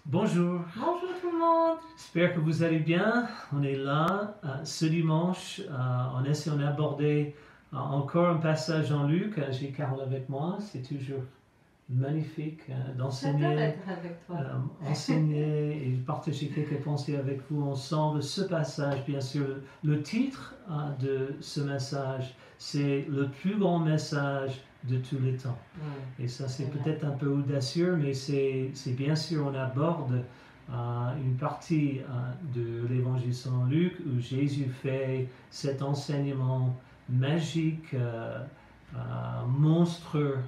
Bonjour, Bonjour tout le monde. j'espère que vous allez bien. On est là ce dimanche. On essaie d'aborder encore un passage en Luc. J'ai Carole avec moi. C'est toujours magnifique J'adore d'enseigner, être avec toi. enseigner et partager quelques pensées avec vous ensemble. Ce passage, bien sûr, le titre de ce message, c'est le plus grand message de tous les temps. Et ça, c'est peut-être un peu audacieux, mais c'est bien sûr, on aborde une partie de l'évangile selon Luc où Jésus fait cet enseignement magique, monstrueux,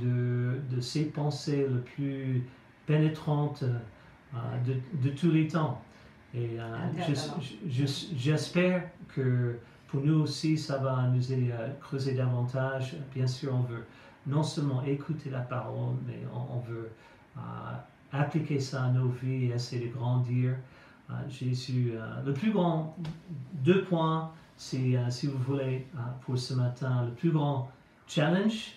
de ses pensées les plus pénétrantes de tous les temps. Et j'espère que pour nous aussi, ça va nous aider à creuser davantage. Bien sûr, on veut non seulement écouter la parole, mais on veut appliquer ça à nos vies et essayer de grandir. Jésus, le plus grand, 2 points, c'est, si vous voulez, pour ce matin, le plus grand challenge.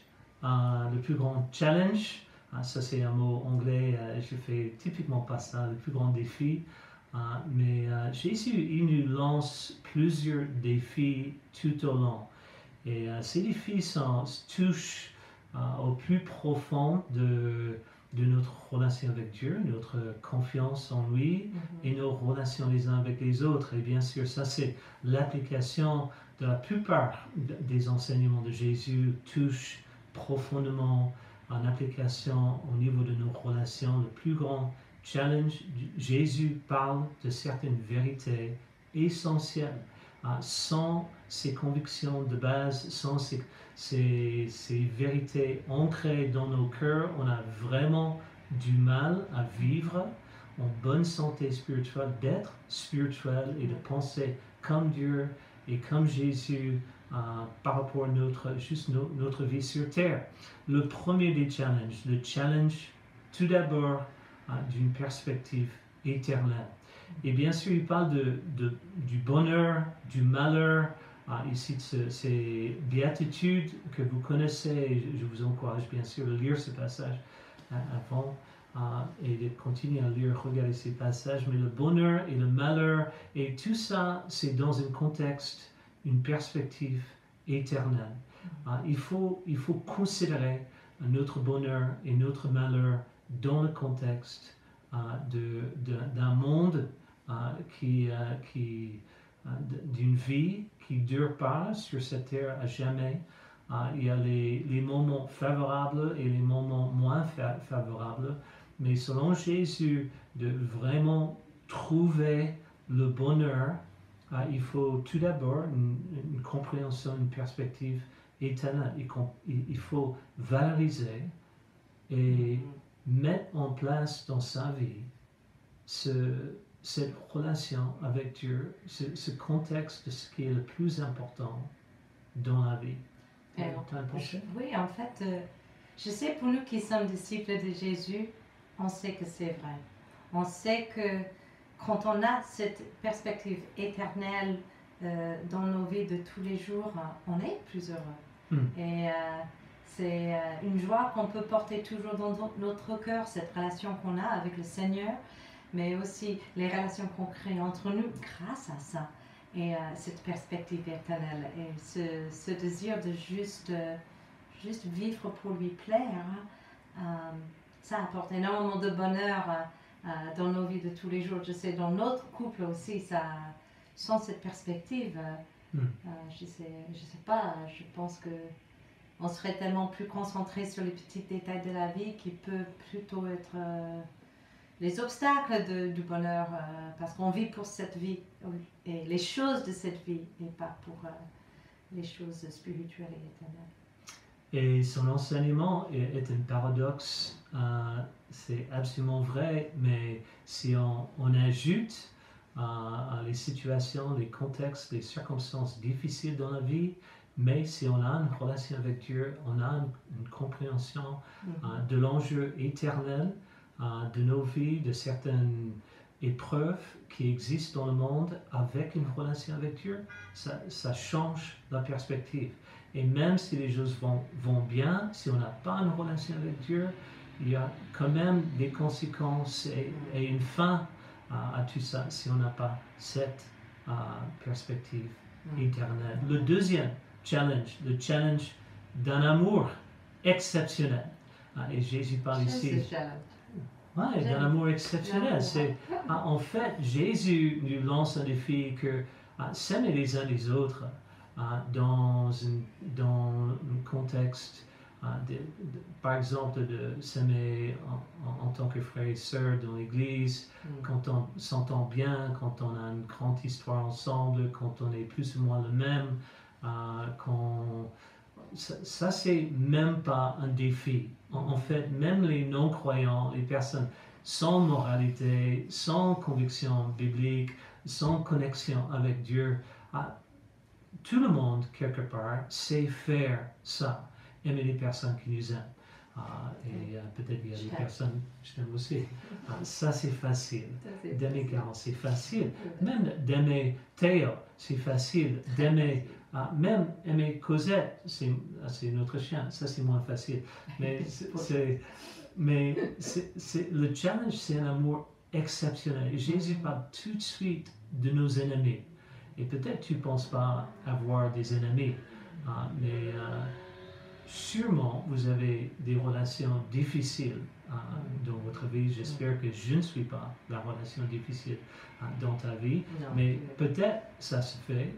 Ça c'est un mot anglais, je fais typiquement pas ça, le plus grand défi. Mais Jésus, il nous lance plusieurs défis tout au long. Et ces défis touchent au plus profond de notre relation avec Dieu, notre confiance en lui et nos relations les uns avec les autres. Et bien sûr, ça c'est l'application de la plupart des enseignements de Jésus touche profondément en application au niveau de nos relations. Le plus grand challenge, Jésus parle de certaines vérités essentielles. Sans ces convictions de base, sans ces vérités ancrées dans nos cœurs, on a vraiment du mal à vivre en bonne santé spirituelle, d'être spirituel et de penser comme Dieu et comme Jésus par rapport à notre vie sur terre. Le premier des challenges, le challenge tout d'abord d'une perspective éternelle. Et bien sûr, il parle du bonheur, du malheur. Il cite ces béatitudes que vous connaissez. Je vous encourage bien sûr de lire ce passage avant et de continuer à lire, regarder ces passages. Mais le bonheur et le malheur, et tout ça, c'est dans un contexte, une perspective éternelle. Il faut considérer notre bonheur et notre malheur dans le contexte d'un monde d'une vie qui ne dure pas sur cette terre à jamais. Il y a les moments favorables et les moments moins favorables, mais selon Jésus, de vraiment trouver le bonheur, il faut tout d'abord une compréhension, une perspective éternelle. Il faut valoriser et mettre en place dans sa vie cette relation avec Dieu, ce contexte de ce qui est le plus important dans la vie. Oui, en fait, je sais pour nous qui sommes disciples de Jésus, on sait que c'est vrai. On sait que quand on a cette perspective éternelle dans nos vies de tous les jours, on est plus heureux. Et c'est une joie qu'on peut porter toujours dans notre cœur, cette relation qu'on a avec le Seigneur, mais aussi les relations qu'on crée entre nous grâce à ça. Et cette perspective éternelle et ce désir de juste vivre pour lui plaire, ça apporte énormément de bonheur dans nos vies de tous les jours. Je sais, dans notre couple aussi, sans cette perspective, je sais pas, je pense que on serait tellement plus concentré sur les petits détails de la vie qui peut plutôt être les obstacles du bonheur, parce qu'on vit pour cette vie et les choses de cette vie et pas pour les choses spirituelles et éternelles. Et son enseignement est un paradoxe, c'est absolument vrai, mais si on ajoute les situations, les contextes, les circonstances difficiles dans la vie, mais si on a une relation avec Dieu, on a une compréhension de l'enjeu éternel de nos vies, de certaines épreuves qui existent dans le monde avec une relation avec Dieu, ça change la perspective. Et même si les choses vont bien, si on n'a pas une relation avec Dieu, il y a quand même des conséquences et une fin à tout ça si on n'a pas cette perspective éternelle. Le deuxième challenge, le challenge d'un amour exceptionnel. Et Jésus parle ici. Ouais, d'un amour exceptionnel. En fait, Jésus nous lance un défi que s'aimer les uns les autres dans un contexte, par exemple, de s'aimer en tant que frères et sœurs dans l'Église, quand on s'entend bien, quand on a une grande histoire ensemble, quand on est plus ou moins le même, ça c'est même pas un défi. En fait, même les non-croyants, les personnes sans moralité, sans conviction biblique, sans connexion avec Dieu, tout le monde, quelque part, sait faire ça, aimer les personnes qui nous aiment. Et peut-être il y a des personnes, je t'aime aussi. Ça c'est facile. D'aimer Carole, c'est facile. Même d'aimer Théo, c'est facile. D'aimer, même aimer Cosette, c'est notre chien, ça c'est moins facile. Mais le challenge, c'est un amour exceptionnel. Et Jésus parle tout de suite de nos ennemis. Et peut-être tu ne penses pas avoir des ennemis, mais sûrement vous avez des relations difficiles dans votre vie. J'espère que je ne suis pas la relation difficile dans ta vie, mais peut-être ça se fait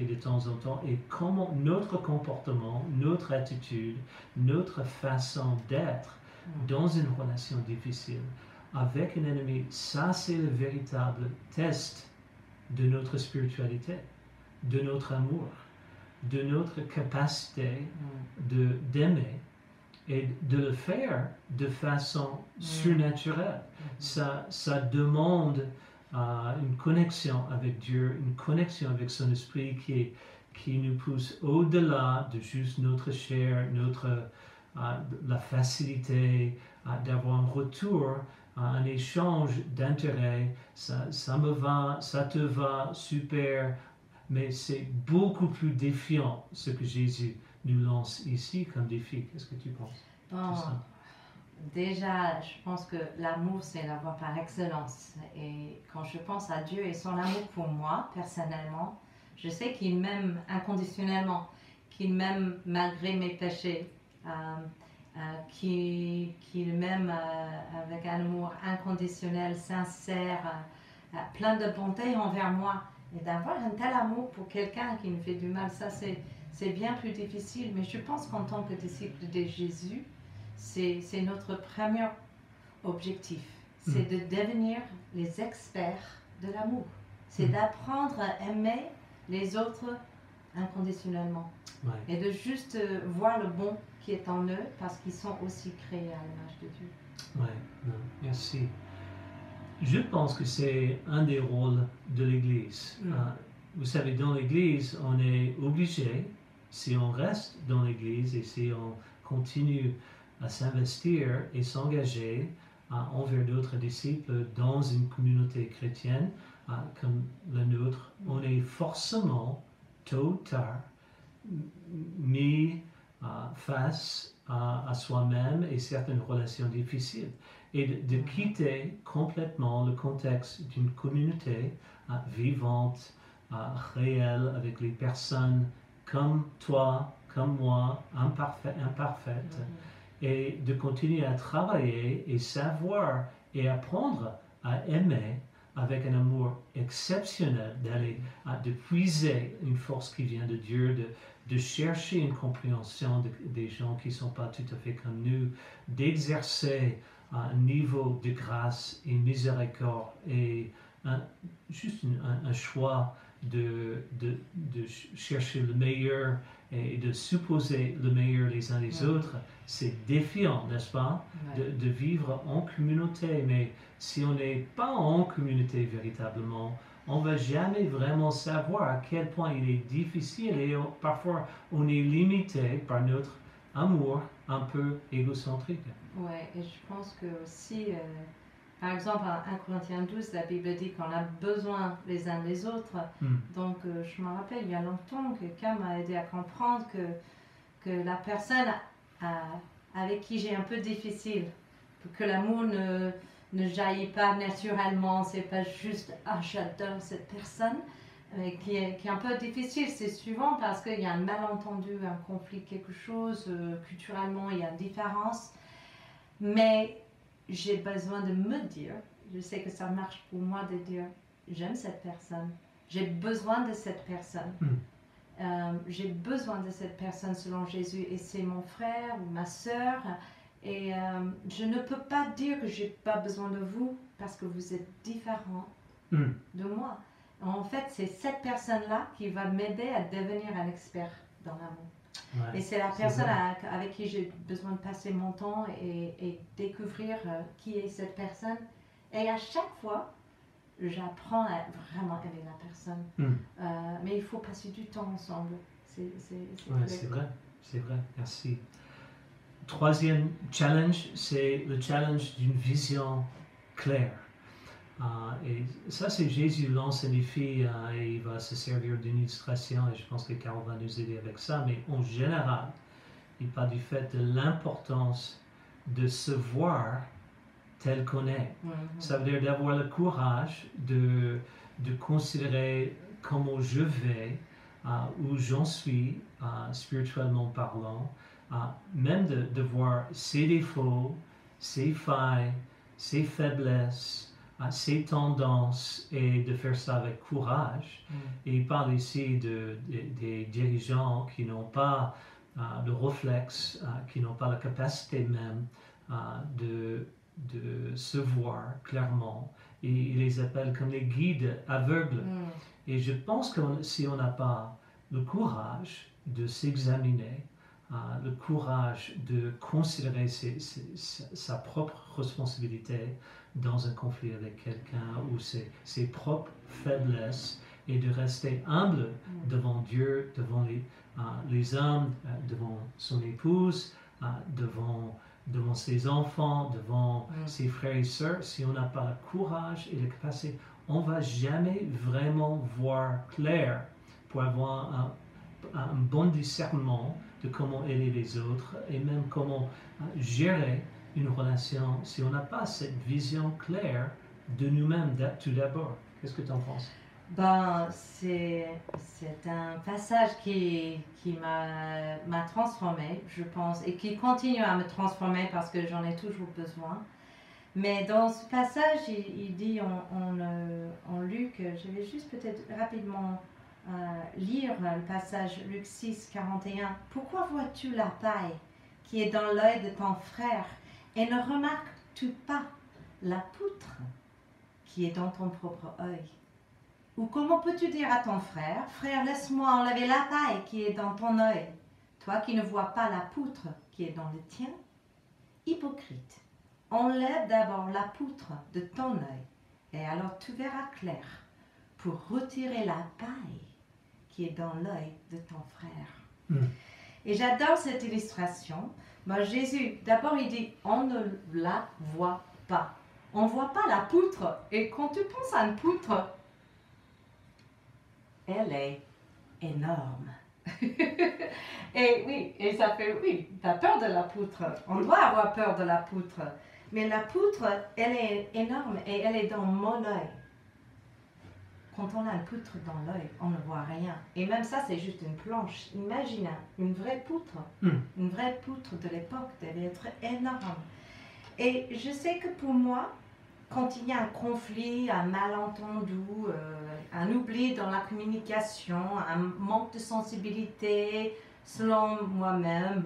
de temps en temps. Et comment notre comportement, notre attitude, notre façon d'être dans une relation difficile avec un ennemi, ça c'est le véritable test de notre spiritualité, de notre amour, de notre capacité d'aimer et de le faire de façon surnaturelle. Ça demande une connexion avec Dieu, une connexion avec son esprit qui nous pousse au-delà de juste notre chair, la facilité d'avoir un retour, un échange d'intérêt, ça me va, ça te va, super, mais c'est beaucoup plus défiant ce que Jésus nous lance ici comme défi. Qu'est-ce que tu penses? Déjà, je pense que l'amour, c'est la voie par excellence. Et quand je pense à Dieu et son amour pour moi, personnellement, je sais qu'il m'aime inconditionnellement, qu'il m'aime malgré mes péchés, qu'il m'aime avec un amour inconditionnel, sincère, plein de bonté envers moi. Et d'avoir un tel amour pour quelqu'un qui nous fait du mal, ça c'est bien plus difficile. Mais je pense qu'en tant que disciple de Jésus, c'est notre premier objectif. C'est de devenir les experts de l'amour. C'est d'apprendre à aimer les autres inconditionnellement. Ouais. Et de juste voir le bon qui est en eux parce qu'ils sont aussi créés à l'image de Dieu. Oui, merci. Je pense que c'est un des rôles de l'Église. Vous savez, dans l'Église, on est obligé, si on reste dans l'Église et si on continue à s'investir et s'engager envers d'autres disciples dans une communauté chrétienne comme la nôtre, on est forcément, tôt ou tard, mis face à soi-même et certaines relations difficiles. Et de quitter complètement le contexte d'une communauté vivante, réelle, avec les personnes comme toi, comme moi, imparfaites, et de continuer à travailler et savoir et apprendre à aimer avec un amour exceptionnel, de puiser une force qui vient de Dieu, de chercher une compréhension des gens qui ne sont pas tout à fait comme nous, d'exercer un niveau de grâce et miséricorde et juste un choix de chercher le meilleur et de supposer le meilleur les uns les autres. C'est défiant, n'est-ce pas, de vivre en communauté, mais si on n'est pas en communauté véritablement, on ne va jamais vraiment savoir à quel point il est difficile et parfois on est limité par notre amour un peu égocentrique. Oui, et je pense que aussi, par exemple, à 1 Corinthiens 12, la Bible dit qu'on a besoin les uns des autres. Donc, je me rappelle, il y a longtemps que quelqu'un m'a aidé à comprendre que la personne avec qui j'ai un peu difficile, pour que l'amour ne jaillit pas naturellement, c'est pas juste « ah j'adore cette personne », qui est un peu difficile, c'est souvent parce qu'il y a un malentendu, un conflit, quelque chose, culturellement il y a une différence, mais j'ai besoin de me dire, je sais que ça marche pour moi de dire « j'aime cette personne, j'ai besoin de cette personne ». J'ai besoin de cette personne selon Jésus et c'est mon frère ou ma sœur et je ne peux pas dire que j'ai pas besoin de vous parce que vous êtes différents de moi. En fait, c'est cette personne-là qui va m'aider à devenir un expert dans l'amour. Et c'est la personne avec qui j'ai besoin de passer mon temps et découvrir qui est cette personne. Et à chaque fois, j'apprends à vraiment aimer la personne. Mais il faut passer du temps ensemble. C'est vrai, merci. Troisième challenge, c'est le challenge d'une vision claire. Et ça, c'est Jésus lance un défi et il va se servir d'une illustration et je pense que Carol va nous aider avec ça. Mais en général, il parle du fait de l'importance de se voir tel qu'on est. Ça veut dire d'avoir le courage de considérer comment je vais, où j'en suis, spirituellement parlant, même de voir ses défauts, ses failles, ses faiblesses, ses tendances et de faire ça avec courage. Et il parle ici des dirigeants qui n'ont pas le réflexe, qui n'ont pas la capacité même de se voir clairement. Et il les appelle comme les guides aveugles. Et je pense que si on n'a pas le courage de s'examiner, le courage de considérer sa propre responsabilité dans un conflit avec quelqu'un ou ses propres faiblesses et de rester humble devant Dieu, devant les hommes, devant son épouse, devant ses enfants, devant ses frères et sœurs, si on n'a pas le courage et la capacité, on ne va jamais vraiment voir clair pour avoir un bon discernement de comment aider les autres et même comment gérer une relation si on n'a pas cette vision claire de nous-mêmes tout d'abord. Qu'est-ce que tu en penses? C'est un passage qui m'a transformée, je pense, et qui continue à me transformer parce que j'en ai toujours besoin. Mais dans ce passage, il dit en Luc, je vais juste peut-être rapidement lire le passage Luc 6, 41. « Pourquoi vois-tu la paille qui est dans l'œil de ton frère et ne remarques-tu pas la poutre qui est dans ton propre œil? Ou comment peux-tu dire à ton frère, frère, laisse-moi enlever la paille qui est dans ton œil, toi qui ne vois pas la poutre qui est dans le tien? Hypocrite, enlève d'abord la poutre de ton œil, et alors tu verras clair pour retirer la paille qui est dans l'œil de ton frère. Et j'adore cette illustration. Jésus, d'abord il dit, on ne la voit pas. On ne voit pas la poutre. Et quand tu penses à une poutre, elle est énorme. Et oui, et ça fait, oui, tu as peur de la poutre. On doit avoir peur de la poutre. Mais la poutre, elle est énorme et elle est dans mon œil. Quand on a une poutre dans l'œil, on ne voit rien. Et même ça, c'est juste une planche. Imagine une vraie poutre. Une vraie poutre de l'époque devait être énorme. Et je sais que pour moi, quand il y a un conflit, un malentendu, un oubli dans la communication, un manque de sensibilité selon moi-même,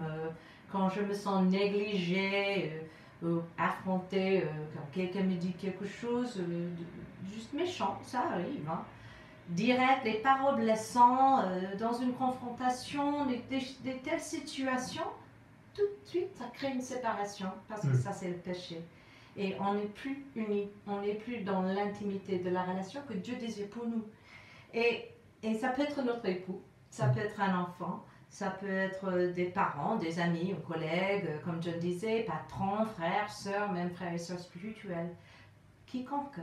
quand je me sens négligée, affrontée, quand quelqu'un me dit quelque chose juste méchant, ça arrive, hein. Direct, des paroles blessantes, dans une confrontation, des telles situations, tout de suite ça crée une séparation parce que ça c'est le péché. Et on n'est plus unis, on n'est plus dans l'intimité de la relation que Dieu désire pour nous. Et ça peut être notre époux, ça peut être un enfant, ça peut être des parents, des amis, un collègue, comme John disait, patron, frère, sœur, même frère et sœur spirituels, quiconque.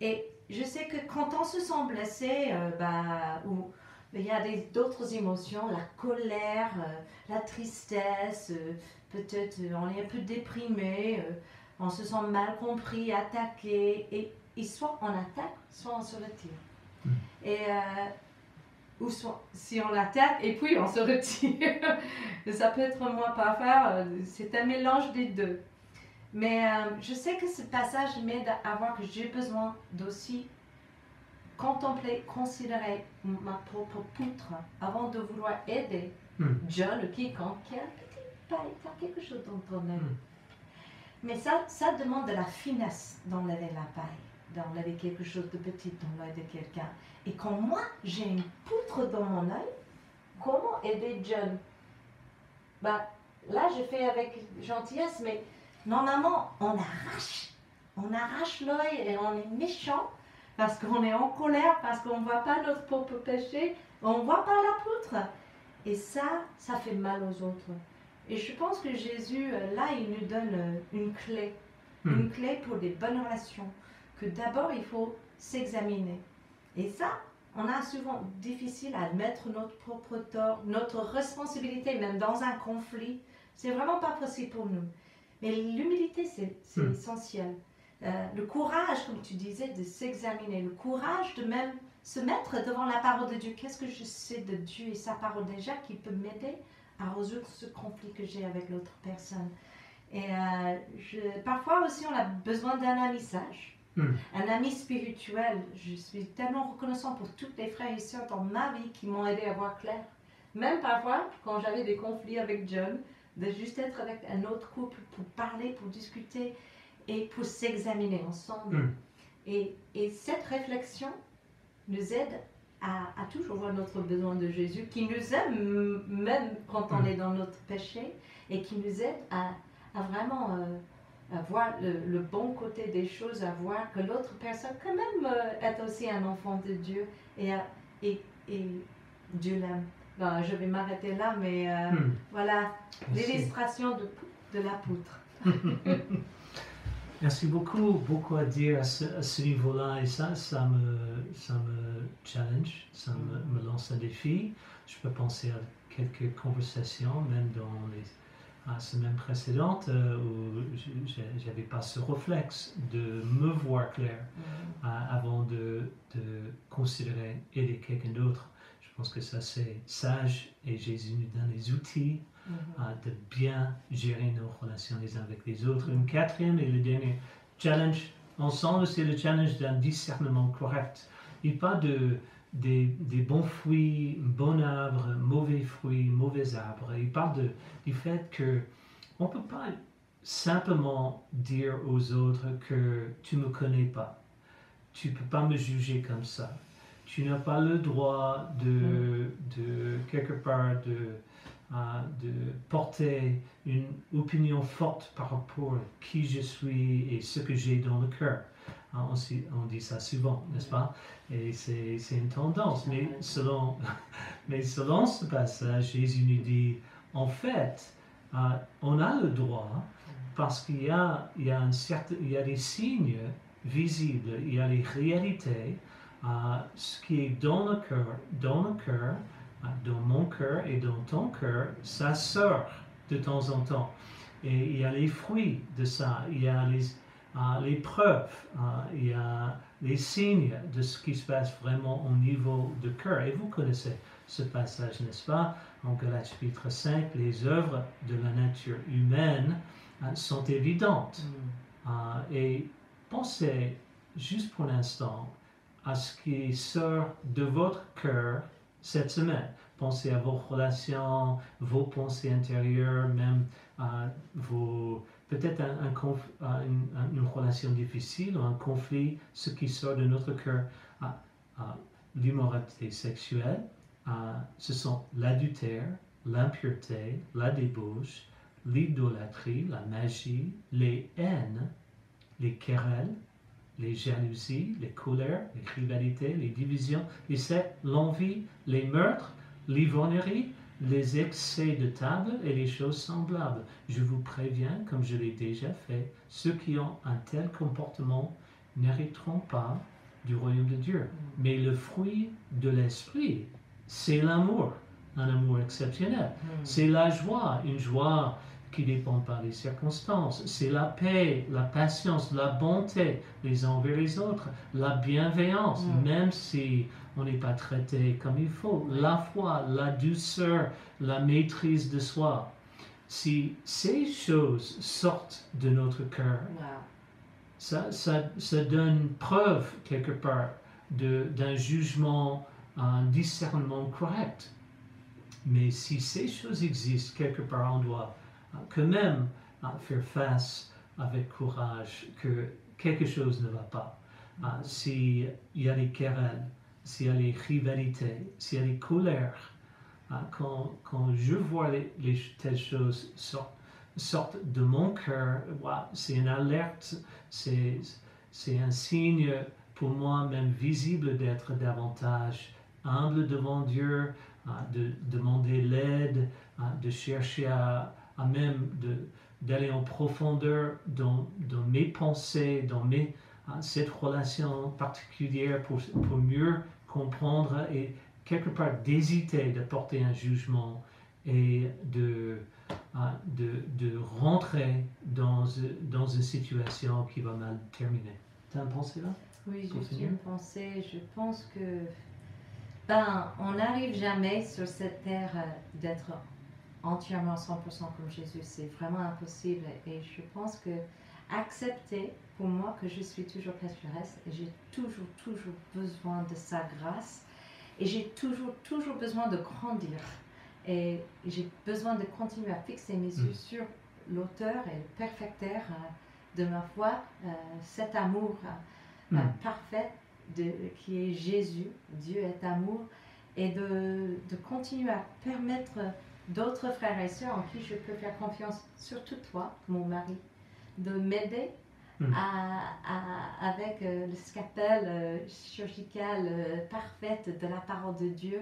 Et je sais que quand on se sent blessé, ou il y a d'autres émotions, la colère, la tristesse, peut-être on est un peu déprimé, on se sent mal compris, attaqué, et soit on attaque, soit on se retire. Et, ou soit si on attaque et puis on se retire. Ça peut être moi parfois, c'est un mélange des deux. Mais je sais que ce passage m'aide à voir que j'ai besoin d'aussi contempler, considérer ma propre poutre avant de vouloir aider John ou quiconque qui a un petit paille, faire quelque chose dans ton œil. Mais ça demande de la finesse d'enlever la paille, d'enlever quelque chose de petit dans l'œil de quelqu'un. Et quand moi, j'ai une poutre dans mon œil, comment aider John? Là, je fais avec gentillesse, mais normalement, on arrache l'œil et on est méchant parce qu'on est en colère, parce qu'on ne voit pas notre propre péché, on ne voit pas la poutre. Et ça fait mal aux autres. Et je pense que Jésus, là, il nous donne une clé pour des bonnes relations, que d'abord, il faut s'examiner. Et ça, on a souvent difficile à admettre notre propre tort, notre responsabilité, même dans un conflit. C'est vraiment pas possible pour nous. Mais l'humilité, c'est essentiel. Le courage, comme tu disais, de s'examiner, le courage de même se mettre devant la parole de Dieu. Qu'est-ce que je sais de Dieu et sa parole déjà qui peut m'aider à résoudre ce conflit que j'ai avec l'autre personne. Et parfois aussi, on a besoin d'un ami sage, un ami spirituel. Je suis tellement reconnaissante pour tous les frères et sœurs dans ma vie qui m'ont aidé à voir clair. Même parfois, quand j'avais des conflits avec John, de juste être avec un autre couple pour parler, pour discuter et pour s'examiner ensemble. Et cette réflexion nous aide à toujours voir notre besoin de Jésus, qui nous aime même quand on est dans notre péché, et qui nous aide à vraiment à voir le bon côté des choses, à voir que l'autre personne quand même est aussi un enfant de Dieu, et Dieu l'aime. Bon, je vais m'arrêter là, mais voilà l'illustration de la poutre. Merci beaucoup à dire à ce niveau-là, et ça me challenge, ça me lance un défi. Je peux penser à quelques conversations, même dans les semaines précédentes, où je n'avais pas ce réflexe de me voir clair avant de considérer aider quelqu'un d'autre. Je pense que ça c'est sage, et Jésus nous donne les outils de bien gérer nos relations les uns avec les autres. Une quatrième et le dernier challenge ensemble, c'est le challenge d'un discernement correct. Il parle des bons fruits, bons arbres, mauvais fruits, mauvais arbres. Il parle du fait qu'on ne peut pas simplement dire aux autres que tu ne me connais pas, tu ne peux pas me juger comme ça. Tu n'as pas le droit de quelque part de porter une opinion forte par rapport à qui je suis et ce que j'ai dans le cœur. On dit ça souvent, n'est-ce pas? Et c'est une tendance. Mais selon ce passage, Jésus nous dit, en fait, on a le droit parce qu'il y a des signes visibles, il y a les réalités. Ce qui est dans le cœur, dans mon cœur et dans ton cœur, ça sort de temps en temps. Et il y a les fruits de ça, il y a les preuves, il y a les signes de ce qui se passe vraiment au niveau du cœur. Et vous connaissez ce passage, n'est-ce pas? En Galates chapitre 5, les œuvres de la nature humaine sont évidentes. Et pensez juste pour l'instant à ce qui sort de votre cœur cette semaine. Pensez à vos relations, vos pensées intérieures, même peut-être une relation difficile ou un conflit, ce qui sort de notre cœur. L'immoralité sexuelle, ce sont l'adultère, l'impureté, la débauche, l'idolâtrie, la magie, les haines, les querelles, les jalousies, les colères, les rivalités, les divisions, les sectes, l'envie, les meurtres, l'ivrognerie, les excès de table et les choses semblables. Je vous préviens, comme je l'ai déjà fait, ceux qui ont un tel comportement n'hériteront pas du royaume de Dieu. Mais le fruit de l'esprit, c'est l'amour, un amour exceptionnel. C'est la joie, une joie qui ne dépend pas des circonstances. C'est la paix, la patience, la bonté les uns envers les autres, la bienveillance, même si on n'est pas traité comme il faut, la foi, la douceur, la maîtrise de soi. Si ces choses sortent de notre cœur, ça donne preuve quelque part d'un jugement, un discernement correct. Mais si ces choses existent quelque part, on doit quand même faire face avec courage que quelque chose ne va pas. S'il y a des querelles, s'il y a des rivalités, s'il y a des colères, quand je vois telles choses sortent de mon cœur, c'est une alerte, c'est un signe pour moi même visible d'être davantage humble devant Dieu, de demander l'aide, de chercher à même d'aller en profondeur dans mes pensées, dans cette relation particulière pour mieux comprendre et quelque part d'hésiter de porter un jugement et de rentrer dans une situation qui va mal terminer. Tu as une pensée là? Oui, juste une pensée. Je pense que on n'arrive jamais sur cette terre d'être entièrement 100% comme Jésus. C'est vraiment impossible. Et je pense que accepter pour moi que je suis toujours pécheresse et j'ai toujours besoin de sa grâce et j'ai toujours besoin de grandir et j'ai besoin de continuer à fixer mes yeux sur l'auteur et le perfecteur de ma foi, cet amour parfait qui est Jésus. Dieu est amour, et de continuer à permettre d'autres frères et sœurs en qui je peux faire confiance, surtout toi, mon mari, de m'aider avec le scalpel chirurgical parfaite de la parole de Dieu,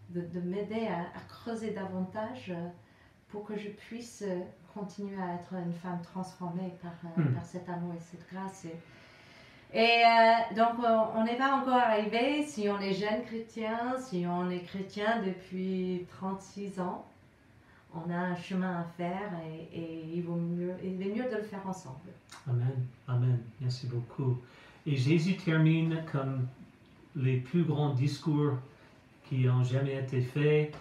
de m'aider à creuser davantage pour que je puisse continuer à être une femme transformée par cet amour et cette grâce. Et donc, on n'est pas encore arrivé, si on est jeune chrétien, si on est chrétien depuis 36 ans, on a un chemin à faire et il est mieux de le faire ensemble. Amen. Merci beaucoup. Et Jésus termine comme les plus grands discours qui ont jamais été faits.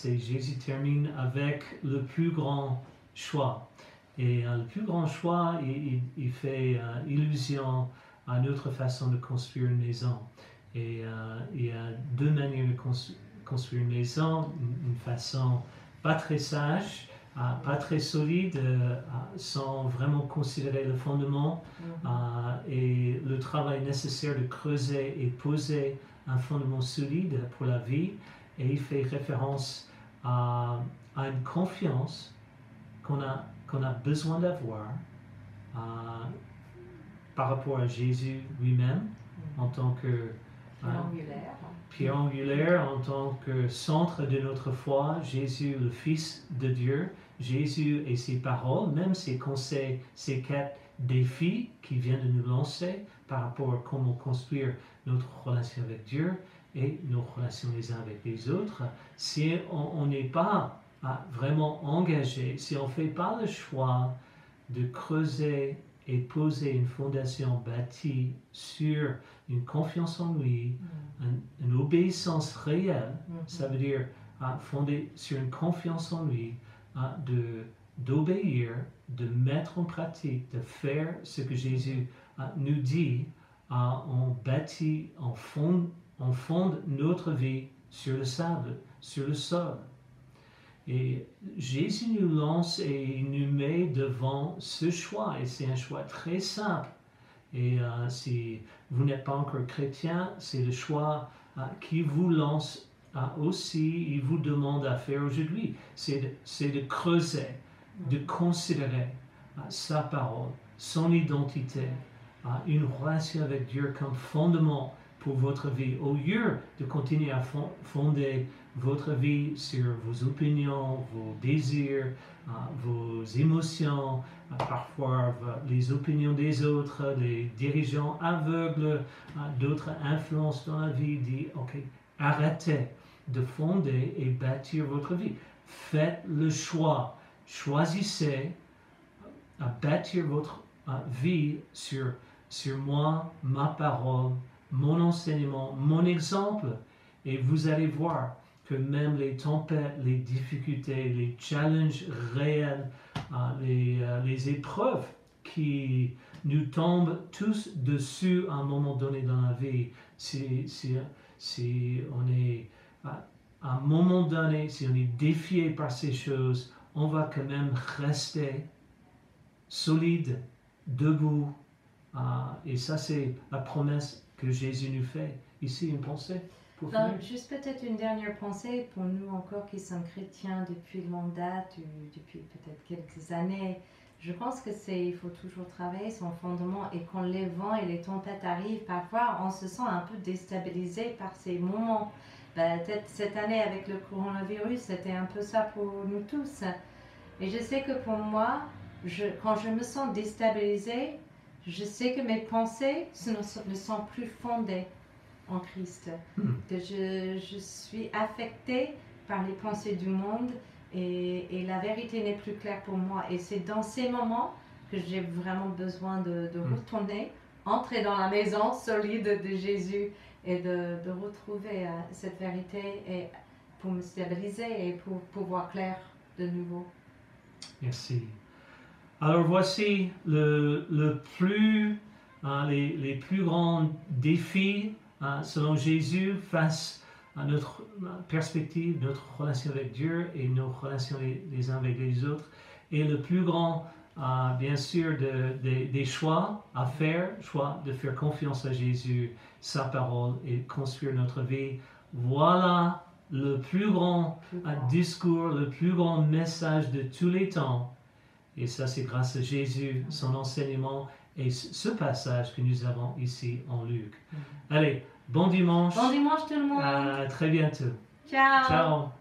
Jésus termine avec le plus grand choix. Et le plus grand choix, il fait illusion à notre façon de construire une maison. Et il y a deux manières de construire une maison, une façon pas très sage, pas très solide, sans vraiment considérer le fondement et le travail nécessaire de creuser et poser un fondement solide pour la vie. Et il fait référence à une confiance qu'on a besoin d'avoir par rapport à Jésus lui-même en tant que pierre angulaire, en tant que centre de notre foi, Jésus le Fils de Dieu, Jésus et ses paroles, même ses conseils, ces 4 défis qu'il vient de nous lancer par rapport à comment construire notre relation avec Dieu et nos relations les uns avec les autres. Si on n'est pas vraiment engagé, si on ne fait pas le choix de creuser et poser une fondation bâtie sur une confiance en lui, une obéissance réelle, ça veut dire fondée sur une confiance en lui, d'obéir, de mettre en pratique, de faire ce que Jésus nous dit, on bâtit, on fonde notre vie sur le sable, sur le sol. Et Jésus nous lance et il nous met devant ce choix, et c'est un choix très simple. Et si vous n'êtes pas encore chrétien, c'est le choix qui vous lance aussi, il vous demande à faire aujourd'hui. C'est de creuser, de considérer sa parole, son identité, une relation avec Dieu comme fondement pour votre vie, au lieu de continuer à fonder votre vie sur vos opinions, vos désirs, vos émotions, parfois les opinions des autres, les dirigeants aveugles, d'autres influences dans la vie. Dit, ok, arrêtez de fonder et bâtir votre vie. Faites le choix. Choisissez à bâtir votre vie sur moi, ma parole, mon enseignement, mon exemple. Et vous allez voir que même les tempêtes, les difficultés, les challenges réels, les épreuves qui nous tombent tous dessus à un moment donné dans la vie, si on est à un moment donné, si on est défié par ces choses, on va quand même rester solide, debout. Et ça, c'est la promesse que Jésus nous fait. Ici, une pensée pour finir. Juste peut-être une dernière pensée pour nous encore qui sommes chrétiens depuis longue date, depuis peut-être quelques années. Je pense que il faut toujours travailler son fondement, et quand les vents et les tempêtes arrivent, parfois on se sent un peu déstabilisé par ces moments. Peut-être cette année avec le coronavirus, c'était un peu ça pour nous tous. Et je sais que pour moi, quand je me sens déstabilisée, je sais que mes pensées ne sont plus fondées en Christ. Que je suis affectée par les pensées du monde, et la vérité n'est plus claire pour moi. Et c'est dans ces moments que j'ai vraiment besoin de retourner, entrer dans la maison solide de Jésus, et de retrouver cette vérité, et pour me stabiliser et pour voir clair de nouveau. Merci. Alors voici les plus grands défis selon Jésus face à notre perspective, notre relation avec Dieu et nos relations les uns avec les autres. Et le plus grand, bien sûr, des choix à faire, choix de faire confiance à Jésus, sa parole, et construire notre vie. Voilà le plus grand discours, le plus grand message de tous les temps. Et ça, c'est grâce à Jésus, son enseignement et ce passage que nous avons ici en Luc. Allez, bon dimanche. Bon dimanche tout le monde. À très bientôt. Ciao. Ciao.